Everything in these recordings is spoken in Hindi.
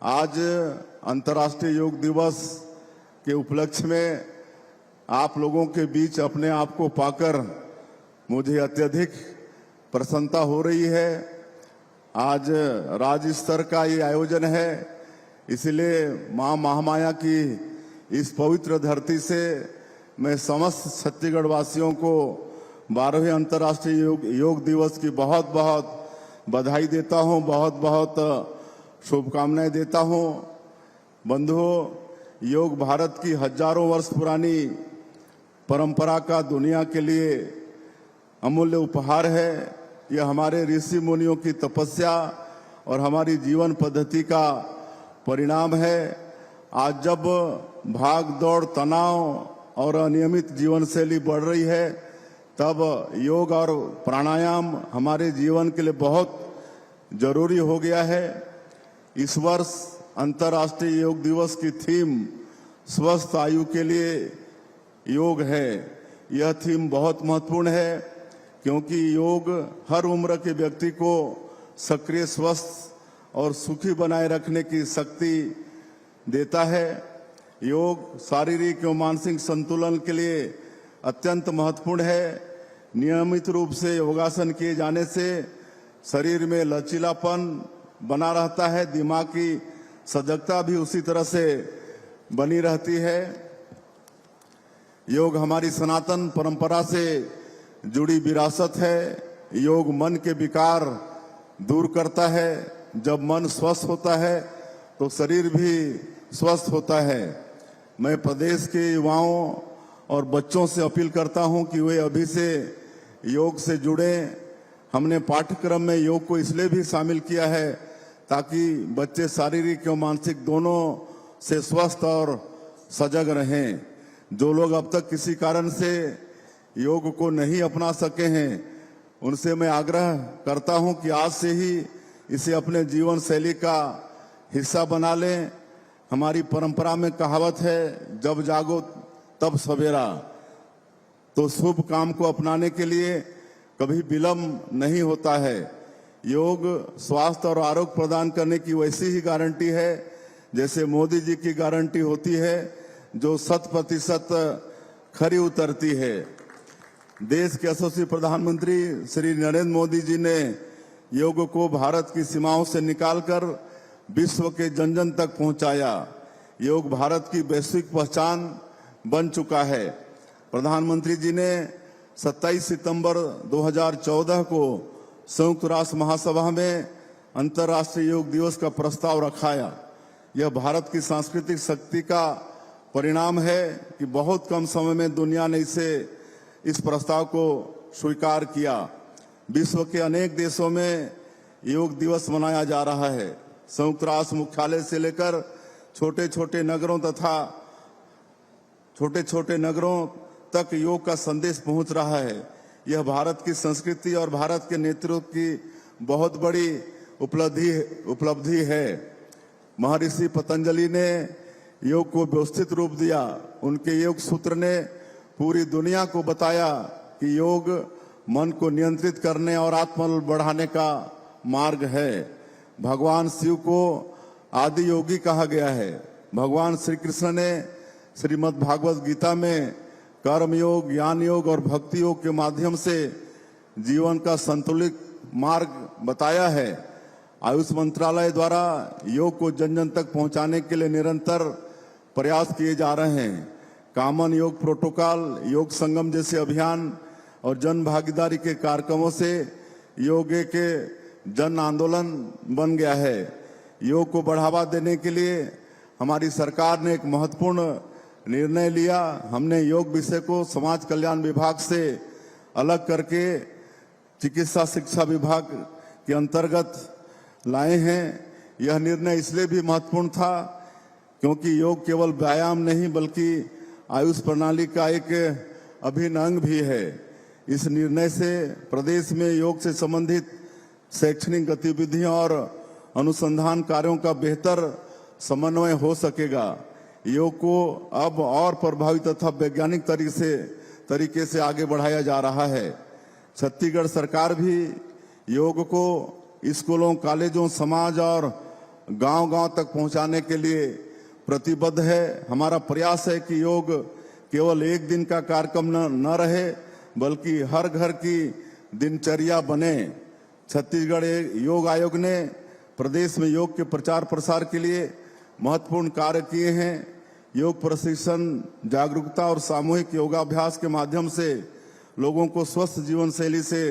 आज अंतर्राष्ट्रीय योग दिवस के उपलक्ष्य में आप लोगों के बीच अपने आप को पाकर मुझे अत्यधिक प्रसन्नता हो रही है। आज राज्य स्तर का ये आयोजन है, इसलिए मां महामाया की इस पवित्र धरती से मैं समस्त छत्तीसगढ़ वासियों को 12वें अंतर्राष्ट्रीय योग दिवस की बहुत बहुत बधाई देता हूं, बहुत बहुत शुभकामनाएं देता हूं। बंधुओं, योग भारत की हजारों वर्ष पुरानी परंपरा का दुनिया के लिए अमूल्य उपहार है। यह हमारे ऋषि मुनियों की तपस्या और हमारी जीवन पद्धति का परिणाम है। आज जब भाग दौड़, तनाव और अनियमित जीवन शैली बढ़ रही है, तब योग और प्राणायाम हमारे जीवन के लिए बहुत जरूरी हो गया है। इस वर्ष अंतर्राष्ट्रीय योग दिवस की थीम स्वस्थ आयु के लिए योग है। यह थीम बहुत महत्वपूर्ण है क्योंकि योग हर उम्र के व्यक्ति को सक्रिय, स्वस्थ और सुखी बनाए रखने की शक्ति देता है। योग शारीरिक एवं मानसिक संतुलन के लिए अत्यंत महत्वपूर्ण है। नियमित रूप से योगासन किए जाने से शरीर में लचीलापन बना रहता है, दिमाग की सजगता भी उसी तरह से बनी रहती है। योग हमारी सनातन परंपरा से जुड़ी विरासत है। योग मन के विकार दूर करता है। जब मन स्वस्थ होता है तो शरीर भी स्वस्थ होता है। मैं प्रदेश के युवाओं और बच्चों से अपील करता हूं कि वे अभी से योग से जुड़े। हमने पाठ्यक्रम में योग को इसलिए भी शामिल किया है ताकि बच्चे शारीरिक और मानसिक दोनों से स्वस्थ और सजग रहें। जो लोग अब तक किसी कारण से योग को नहीं अपना सके हैं, उनसे मैं आग्रह करता हूं कि आज से ही इसे अपने जीवन शैली का हिस्सा बना लें। हमारी परंपरा में कहावत है, जब जागो तब सवेरा। तो शुभ काम को अपनाने के लिए कभी विलंब नहीं होता है। योग स्वास्थ्य और आरोग्य प्रदान करने की वैसी ही गारंटी है जैसे मोदी जी की गारंटी होती है, जो 100% खरी उतरती है। देश के यशस्वी प्रधानमंत्री श्री नरेंद्र मोदी जी ने योग को भारत की सीमाओं से निकालकर विश्व के जन जन तक पहुंचाया। योग भारत की वैश्विक पहचान बन चुका है। प्रधानमंत्री जी ने 27 सितंबर 2014 को संयुक्त राष्ट्र महासभा में अंतर्राष्ट्रीय योग दिवस का प्रस्ताव रखाया। यह भारत की सांस्कृतिक शक्ति का परिणाम है कि बहुत कम समय में दुनिया ने इस प्रस्ताव को स्वीकार किया। विश्व के अनेक देशों में योग दिवस मनाया जा रहा है। संयुक्त राष्ट्र मुख्यालय से लेकर छोटे छोटे नगरों तक योग का संदेश पहुंच रहा है। यह भारत की संस्कृति और भारत के नेतृत्व की बहुत बड़ी उपलब्धि है। महर्षि पतंजलि ने योग को व्यवस्थित रूप दिया। उनके योग सूत्र ने पूरी दुनिया को बताया कि योग मन को नियंत्रित करने और आत्मबल बढ़ाने का मार्ग है। भगवान शिव को आदि योगी कहा गया है। भगवान श्री कृष्ण ने श्रीमद् भागवत गीता में कर्म योग, ज्ञान योग और भक्ति योग के माध्यम से जीवन का संतुलित मार्ग बताया है। आयुष मंत्रालय द्वारा योग को जन जन तक पहुंचाने के लिए निरंतर प्रयास किए जा रहे हैं। कॉमन योग प्रोटोकॉल, योग संगम जैसे अभियान और जन भागीदारी के कार्यक्रमों से योग के जन आंदोलन बन गया है। योग को बढ़ावा देने के लिए हमारी सरकार ने एक महत्वपूर्ण निर्णय लिया। हमने योग विषय को समाज कल्याण विभाग से अलग करके चिकित्सा शिक्षा विभाग के अंतर्गत लाए हैं। यह निर्णय इसलिए भी महत्वपूर्ण था क्योंकि योग केवल व्यायाम नहीं बल्कि आयुष प्रणाली का एक अभिन्न अंग भी है। इस निर्णय से प्रदेश में योग से संबंधित शैक्षणिक गतिविधियों और अनुसंधान कार्यों का बेहतर समन्वय हो सकेगा। योग को अब और प्रभावी तथा वैज्ञानिक तरीके से आगे बढ़ाया जा रहा है। छत्तीसगढ़ सरकार भी योग को स्कूलों, कॉलेजों, समाज और गांव-गांव तक पहुंचाने के लिए प्रतिबद्ध है। हमारा प्रयास है कि योग केवल एक दिन का कार्यक्रम न रहे, बल्कि हर घर की दिनचर्या बने। छत्तीसगढ़ योग आयोग ने प्रदेश में योग के प्रचार प्रसार के लिए महत्वपूर्ण कार्य किए हैं। योग प्रशिक्षण, जागरूकता और सामूहिक योगाभ्यास के माध्यम से लोगों को स्वस्थ जीवन शैली से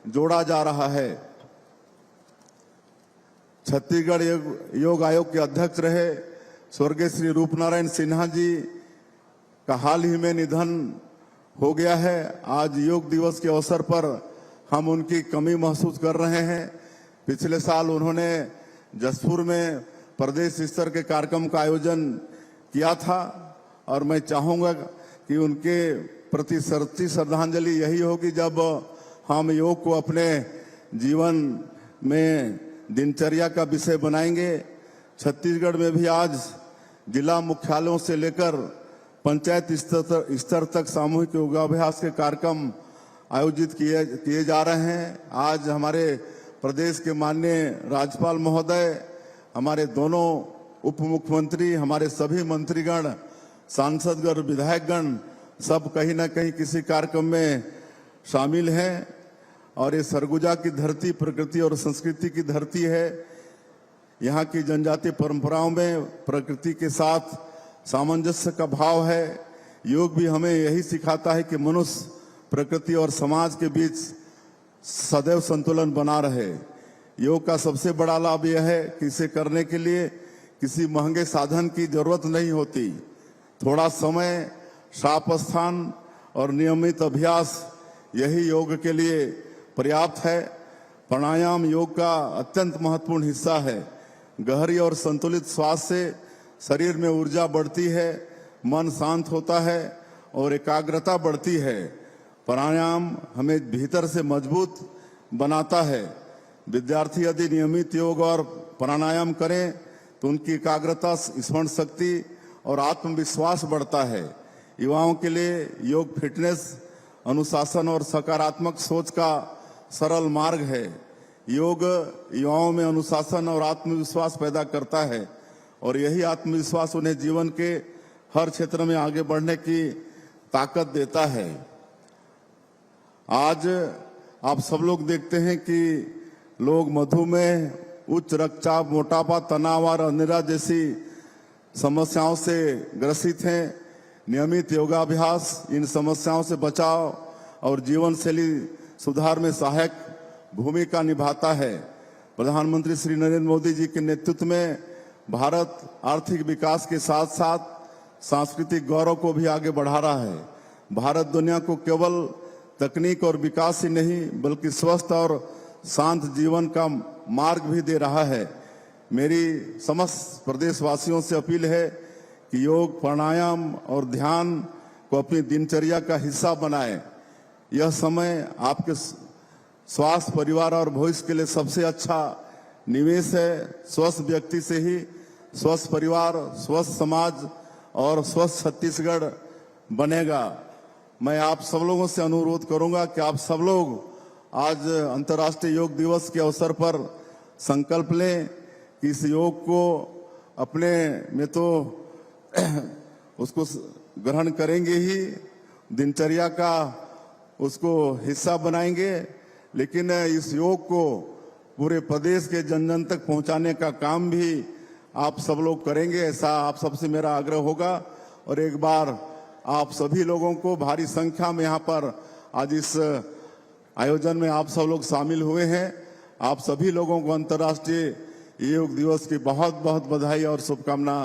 जोड़ा जा रहा है। छत्तीसगढ़ योग आयोग के अध्यक्ष रहे स्वर्गीय श्री रूपनारायण सिन्हा जी का हाल ही में निधन हो गया है। आज योग दिवस के अवसर पर हम उनकी कमी महसूस कर रहे हैं। पिछले साल उन्होंने जसपुर में प्रदेश स्तर के कार्यक्रम का आयोजन किया था और मैं चाहूंगा कि उनके प्रति सच्ची श्रद्धांजलि यही होगी जब हम योग को अपने जीवन में दिनचर्या का विषय बनाएंगे। छत्तीसगढ़ में भी आज जिला मुख्यालयों से लेकर पंचायत स्तर तक सामूहिक योगाभ्यास के कार्यक्रम आयोजित किए जा रहे हैं। आज हमारे प्रदेश के माननीय राज्यपाल महोदय, हमारे दोनों उप मुख्यमंत्री, हमारे सभी मंत्रीगण, सांसदगण, विधायकगण सब कहीं न कहीं किसी कार्यक्रम में शामिल हैं। और ये सरगुजा की धरती प्रकृति और संस्कृति की धरती है। यहाँ की जनजातीय परंपराओं में प्रकृति के साथ सामंजस्य का भाव है। योग भी हमें यही सिखाता है कि मनुष्य प्रकृति और समाज के बीच सदैव संतुलन बना रहे। योग का सबसे बड़ा लाभ यह है कि इसे करने के लिए किसी महंगे साधन की जरूरत नहीं होती। थोड़ा समय, साफ स्थान और नियमित अभ्यास यही योग के लिए पर्याप्त है। प्राणायाम योग का अत्यंत महत्वपूर्ण हिस्सा है। गहरी और संतुलित श्वास से शरीर में ऊर्जा बढ़ती है, मन शांत होता है और एकाग्रता बढ़ती है। प्राणायाम हमें भीतर से मजबूत बनाता है। विद्यार्थी यदि नियमित योग और प्राणायाम करें तो उनकी एकाग्रता, स्मरण शक्ति और आत्मविश्वास बढ़ता है। युवाओं के लिए योग फिटनेस, अनुशासन और सकारात्मक सोच का सरल मार्ग है। योग युवाओं में अनुशासन और आत्मविश्वास पैदा करता है और यही आत्मविश्वास उन्हें जीवन के हर क्षेत्र में आगे बढ़ने की ताकत देता है। आज आप सब लोग देखते हैं कि लोग मधुमेह, उच्च रक्तचाप, मोटापा, तनाव और अनिद्रा जैसी समस्याओं से ग्रसित हैं। नियमित योगाभ्यास इन समस्याओं से बचाव और जीवन शैली सुधार में सहायक भूमिका निभाता है। प्रधानमंत्री श्री नरेंद्र मोदी जी के नेतृत्व में भारत आर्थिक विकास के साथ साथ सांस्कृतिक गौरव को भी आगे बढ़ा रहा है। भारत दुनिया को केवल तकनीक और विकास ही नहीं बल्कि स्वस्थ और शांत जीवन का मार्ग भी दे रहा है। मेरी समस्त प्रदेशवासियों से अपील है कि योग, प्राणायाम और ध्यान को अपनी दिनचर्या का हिस्सा बनाएं। यह समय आपके स्वास्थ्य, परिवार और भविष्य के लिए सबसे अच्छा निवेश है। स्वस्थ व्यक्ति से ही स्वस्थ परिवार, स्वस्थ समाज और स्वस्थ छत्तीसगढ़ बनेगा। मैं आप सब लोगों से अनुरोध करूंगा कि आप सब लोग आज अंतर्राष्ट्रीय योग दिवस के अवसर पर संकल्प लें कि इस योग को अपने में तो उसको ग्रहण करेंगे ही, दिनचर्या का उसको हिस्सा बनाएंगे, लेकिन इस योग को पूरे प्रदेश के जन जन तक पहुंचाने का काम भी आप सब लोग करेंगे, ऐसा आप सबसे मेरा आग्रह होगा। और एक बार आप सभी लोगों को भारी संख्या में यहाँ पर आज इस आयोजन में आप सब लोग शामिल हुए हैं। आप सभी लोगों को अंतर्राष्ट्रीय योग दिवस की बहुत बहुत बधाई और शुभकामना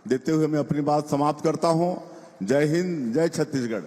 देते हुए मैं अपनी बात समाप्त करता हूँ। जय हिंद, जय छत्तीसगढ़।